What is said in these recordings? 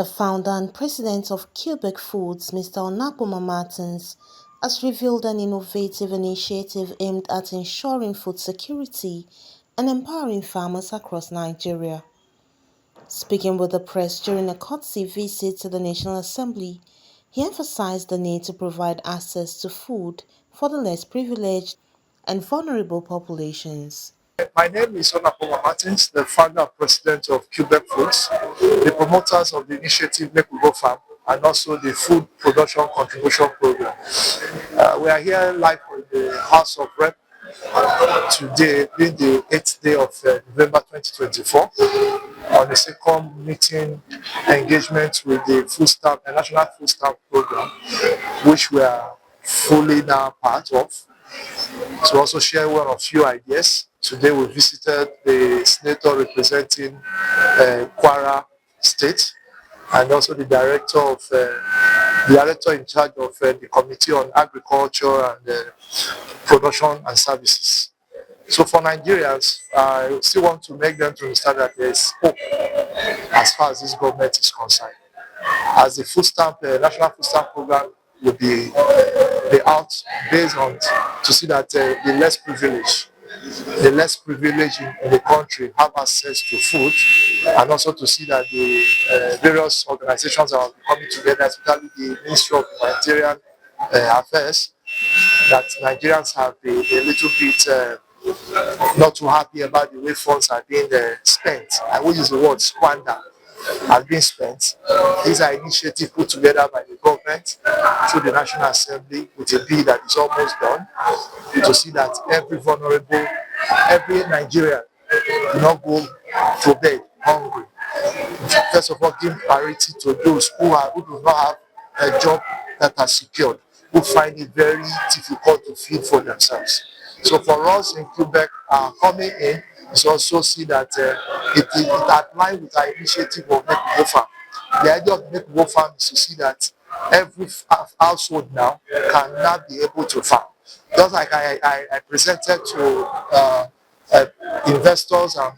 founder and president of Quebec Foods, Mr. Onapoma Martins, has revealed an innovative initiative aimed at ensuring food security and empowering farmers across Nigeria. Speaking with the press during a courtesy visit to the National Assembly, he emphasized the need to provide access to food for the less privileged and vulnerable populations. My name is Onapoma Martins, the founder and president of Quebec Foods, the promoters of the initiative Make We Go Farm, and also the Food Production Contribution Program. We are here live in the House of Rep today, being the 8th day of November 2024, on the second meeting engagement with the the National Food Stamp Program, which we are fully now part of. To also share one of few ideas, today we visited the senator representing Kwara State, and also the director in charge of the Committee on Agriculture and Production and Services. So for Nigerians, I still want to make them to understand that there is hope as far as this government is concerned. As the National Food Stamp Program will be out based on to see that the less privileged in the country have access to food, and also to see that the various organizations are coming together, especially the Ministry of Humanitarian Affairs, that Nigerians have been a little bit not too happy about the way funds are being spent. I will use the word squander has been spent. These are initiatives put together by the government through the National Assembly with a bill that is almost done, to see that every Nigerian do not go to bed hungry. First of all, give priority to those who do not have a job that are secured, who find it very difficult to feed for themselves. So for us in Quebec, coming in is also see that it aligns with our initiative of Make We Go Farm. The idea of Make We Go Farm is to see that every household now can now be able to farm. Just like I presented to investors and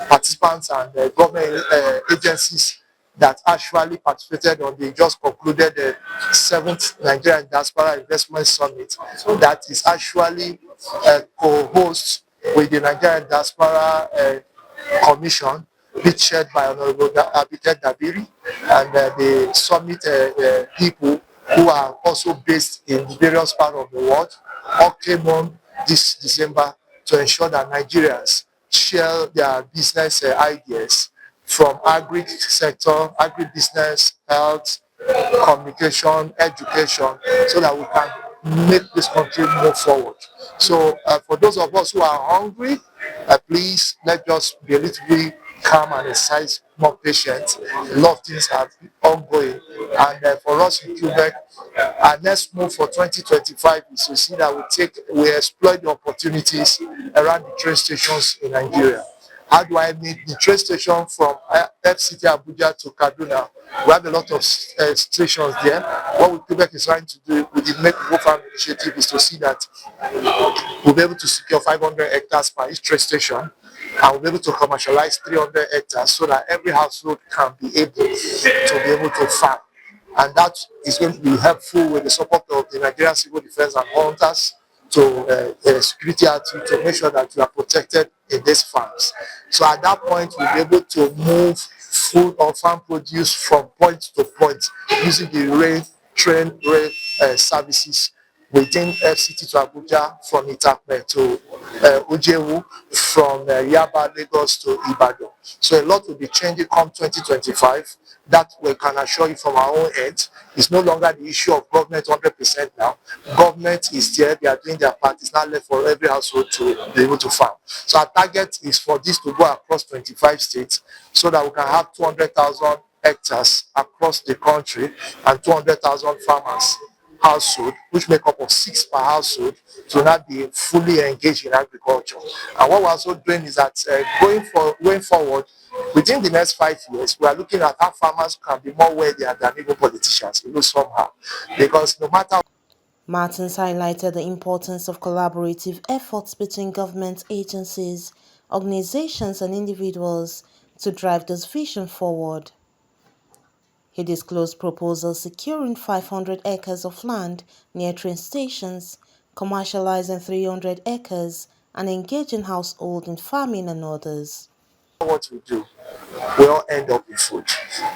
participants and government agencies that actually participated on the just concluded 7th Nigerian Diaspora Investment Summit, that is actually co-host with the Nigerian Diaspora Commission, which chaired by Honorable Abite Dabiri, and the summit people who are also based in various parts of the world, all came on this December to ensure that Nigerians share their business ideas from agri-sector, agribusiness, health, communication, education, so that we can make this country move forward. So for those of us who are hungry, please let's just be a little bit calm and exercise more patient. A lot of things are ongoing, and for us in Quebec, our next move for 2025 is to see that we exploit the opportunities around the train stations in Nigeria. How do I mean the train station from FCT Abuja to Kaduna? We have a lot of stations there. What Quebec is trying to do with the Make We Go Farm initiative is to see that we'll be able to secure 500 hectares per each train station, and we'll be able to commercialize 300 hectares so that every household can be able to farm. And that is going to be helpful with the support of the Nigerian Civil Defense and Hunters to security outfit to make sure that we are protected in these farms. So at that point, we'll be able to move food or farm produce from point to point using the train rail services within FCT to Abuja, from Itakpe to Ojewu, from Yaba, Lagos to Ibadan. So a lot will be changing come 2025. That we can assure you from our own end. It's no longer the issue of government 100% now. Government is there, they are doing their part. It's not left for every household to be able to farm. So our target is for this to go across 25 states so that we can have 200,000 hectares across the country and 200,000 farmers household, which make up of 6 per household, to not be fully engaged in agriculture. And what we're also doing is that going forward, within the next 5 years, we are looking at how farmers can be more worthy than even politicians, somehow. Because no matter. Martins highlighted the importance of collaborative efforts between government agencies, organizations, and individuals to drive this vision forward. He disclosed proposals securing 500 acres of land near train stations, commercializing 300 acres, and engaging households in farming and others. What we do, we all end up with food.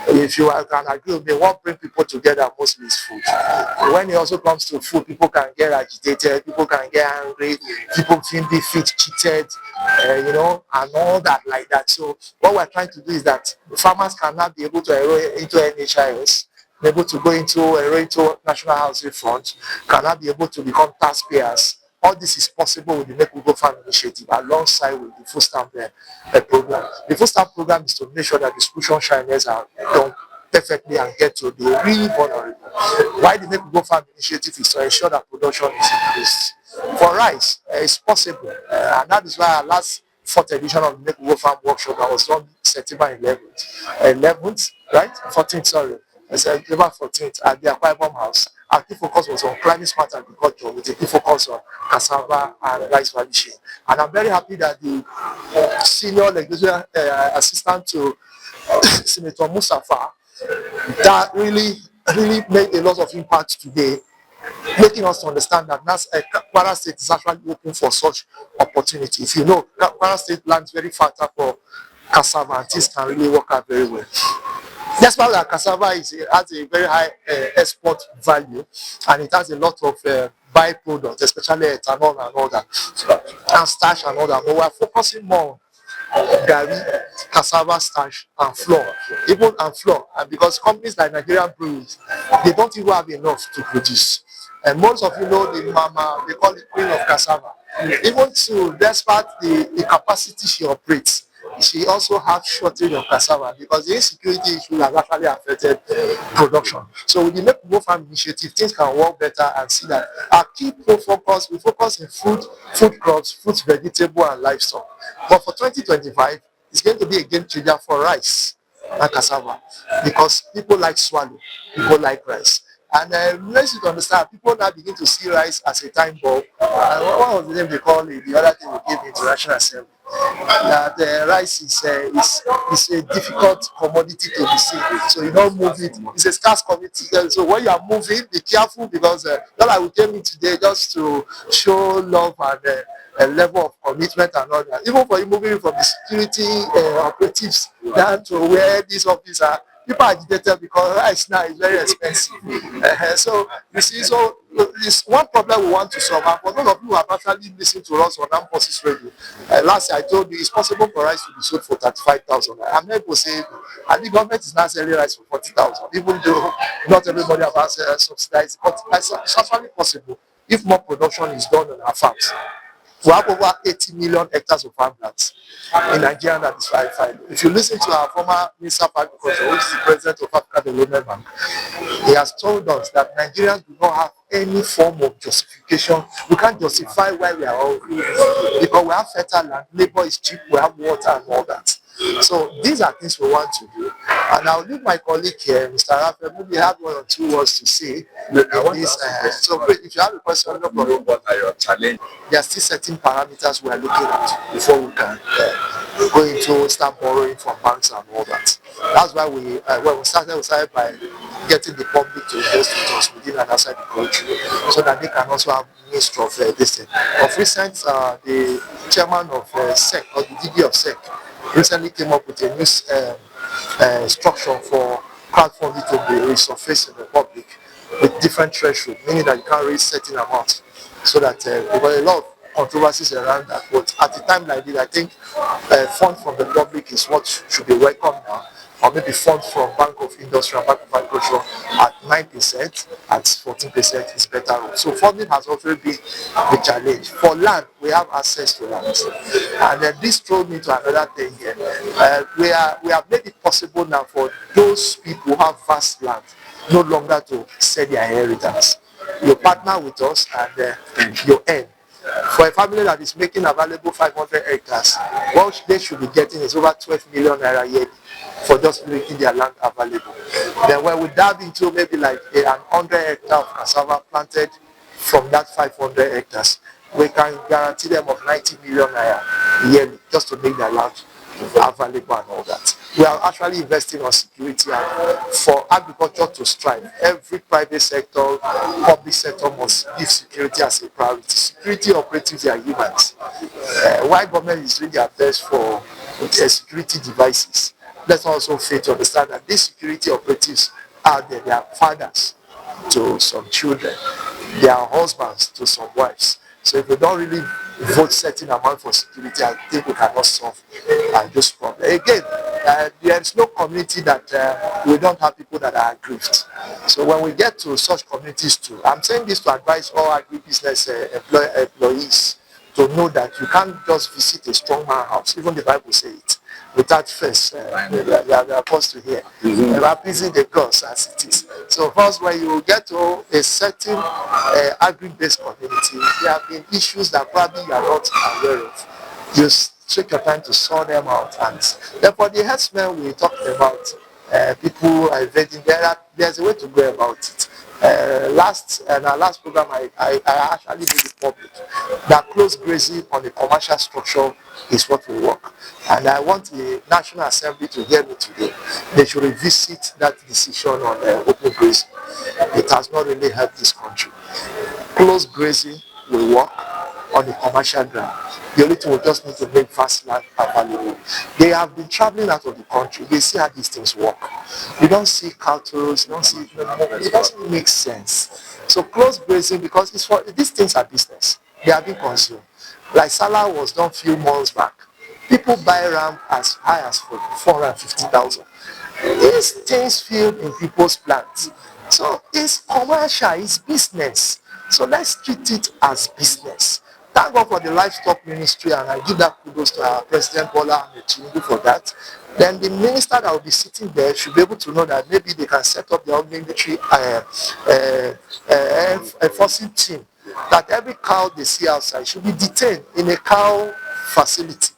If you can agree with me, what brings people together mostly is food. When it also comes to food, people can get agitated, people can get angry, people feel defeat, cheated, and all that like that. So what we're trying to do is that farmers cannot be able to enroll into NHIS, be able to go into enroll into National Housing Fund, cannot be able to become taxpayers. All this is possible with the Make We Go Farm initiative alongside with the food stamp program. The food stamp program is to make sure that the school shiners are done perfectly and get to the really vulnerable. Why the Make We Go Farm initiative is to ensure that production is increased. For rice, it's possible, and that is why our last fourth edition of the Make We Go Farm workshop that was done September 11th, right? 14th, sorry. September 14th at the Akwa Ibom House. Our key focus was on climate smart agriculture with a key focus on cassava and rice value chain. And I'm very happy that the senior legislative assistant to Senator Mustafa that really made a lot of impact today, making us understand that Kwara State is actually open for such opportunity. If you know, Kwara State lands very fertile for cassava and things can really work out very well. That's why cassava has a very high export value, and it has a lot of byproducts, especially ethanol and all that, and starch and all that. But we're focusing more on gari, cassava starch, and flour, and because companies like Nigerian breweries, they don't even have enough to produce. And most of you know the mama, they call it queen of cassava. Even to, despite the capacity she operates, she also has shortage of cassava because the insecurity issue has actually affected production. So with the Make We Go Farm initiative, things can work better and see that our key focus, we focus in food crops, fruits, vegetable, and livestock. But for 2025, it's going to be a game changer for rice and cassava because people like swallow, people like rice. And let's you to understand, people now begin to see rice as a time bomb. What was the name they call it? The other thing we gave the International Assembly. That rice is a difficult commodity to be seen. So you don't move it. It's a scarce commodity. So when you are moving, be careful because not like we came in today just to show love and a level of commitment and all that. Even for you moving from the security operatives down to where these officers are, people are agitated because rice now is very expensive. So you see, so it's one problem we want to solve. And for those of you who have actually listened to us on Armed Forces Radio, last year I told you it's possible for rice to be sold for 35,000. I'm not going to say, and the government is now selling rice for 40,000, even though not everybody has subsidized, but it's actually possible if more production is done on our farms. We have over 80 million hectares of farmlands in Nigeria that is verified. If you listen to our former Minister of Agriculture, which is the President of Africa Development Bank, he has told us that Nigerians do not have any form of justification. We can't justify why we are all because we have fertile land, labor is cheap, we have water and all that. So these are things we want to do. And I'll leave my colleague here, Mr. Raphael, maybe have one or two words to say. So great, if you have a question, no problem. What are your challenges? There are still certain parameters we are looking at before we can go into start borrowing from banks and all that. That's why when we started by getting the public to invest with us within and outside the country, so that they can also have means of this thing. Of recent, the chairman of SEC, or the DG of SEC, recently came up with a new structure for crowdfunding to be resurfaced in the public with different thresholds, meaning that you can't raise certain amounts. So that because a lot of controversies around that, but at a time like this, I think funds from the public is what should be welcome now, or maybe funds from Bank of Industry and Bank of Agriculture at 9%, at 14% is better. So funding has also been the challenge. For land, we have access to land, and this throws me to another thing here. We have made it possible now for those people who have vast land no longer to sell their inheritance. You partner with us and you earn. For a family that is making available 500 hectares, what they should be getting is over 12 million naira yearly for just making their land available. Then when we dive into maybe like 100 hectares of cassava planted from that 500 hectares, we can guarantee them of 90 million naira yearly just to make their land available and all that. we are actually investing on security, and for agriculture to strive, every private sector, public sector must give security as a priority. Security operatives are humans. While government is doing their best for security devices, let's also fail to understand that these security operatives are there. They are fathers to some children, they are husbands to some wives. So if we don't really vote certain amount for security, I think we cannot solve this problem. Again, there is no community that we don't have people that are aggrieved. So when we get to such communities too, I'm saying this to advise all agribusiness employees to know that you can't just visit a strong man house, even the Bible says it, without first, they are supposed to hear, appeasing the gods as it is. So first, when you get to a certain agri-based community, there have been issues that probably you are not aware of. You take your time to sort them out, and therefore the herdsmen we talked about, people are invading, there's a way to go about it. Our last program, I actually made it public that close grazing on the commercial structure is what will work. And I want the National Assembly to hear me today. They should revisit that decision on open grazing. It has not really helped this country. Close grazing will work on the commercial ground. The only thing we just need to make fast land available. They have been traveling out of the country. They see how these things work. You don't see cattle, you don't see, it doesn't make sense. So close grazing, because it's for these things are business. They are being consumed. Like Salah was done a few months back. People buy ram as high as for 450,000. These things fill in people's plans. So it's commercial, it's business. So let's treat it as business. Thank God for the livestock ministry, and I give that kudos to our President Bola Ahmed Tinubu for that. Then the minister that will be sitting there should be able to know that maybe they can set up their own military enforcing team, that every cow they see outside should be detained in a cow facility.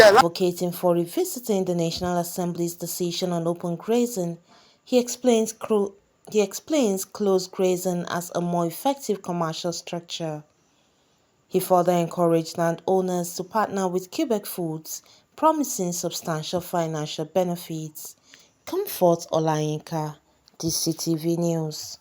Advocating for revisiting the National Assembly's decision on open grazing, he explains, he explains closed grazing as a more effective commercial structure. He further encouraged landowners to partner with Quebec Foods, promising substantial financial benefits. Comfort Olayinka, DCTV News.